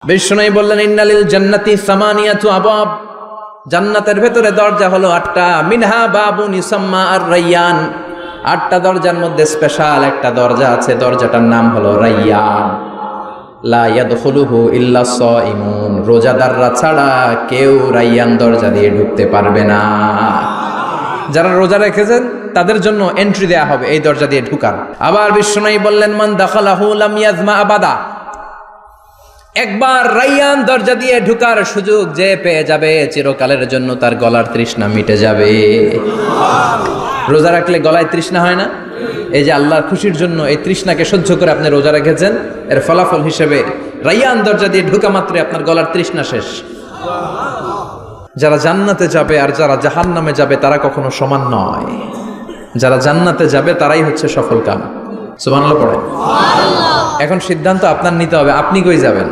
বিষ্ণু বললেন ইন্নালিল জান্নাতি সামানিয়াতু আবাব, জান্নাতের ভেতরে দরজা হলো 8টা। মিনহা বাবুন ইউসাম্মা আর রাইয়ান, 8টা দরজার মধ্যে স্পেশাল একটা দরজা আছে, দরজাটার নাম হলো রাইয়ান। লা ইয়াদখুলুহু ইল্লা সাইমুন, রোজাদাররা ছাড়া কেউ রাইয়ান দরজা দিয়ে ঢুকতে পারবে না। যারা রোজা রেখেছেন তাদের জন্য এন্ট্রি দেয়া হবে এই দরজা দিয়ে ঢুকার। আবার বিষ্ণু বললেন মান দাখালাহু লাম ইয়াজমা আবাদা, একবার রাইয়ান দরজা দিয়ে ঢুকার সুযোগ যে পেয়ে যাবে চিরকালের জন্য তার গলার তৃষ্ণা মিটে যাবে। রোজা রাখলে গলায় তৃষ্ণা হয় না? এই যে আল্লাহর খুশির জন্য এই তৃষ্ণাকে সহ্য করে আপনি রোজা রেখেছেন, এর ফলাফল হিসেবে রাইয়ান দরজা দিয়ে ঢুকা মাত্রে আপনার গলার তৃষ্ণা শেষ। যারা জান্নাতে যাবে আর যারা জাহান্নামে যাবে তারা কখনো সমান নয়। যারা জান্নাতে যাবে তারাই হচ্ছে সফল কাম। সুবহানাল্লাহ পড়ে। এখন সিদ্ধান্ত আপনার নিতে হবে, আপনি কই যাবেন।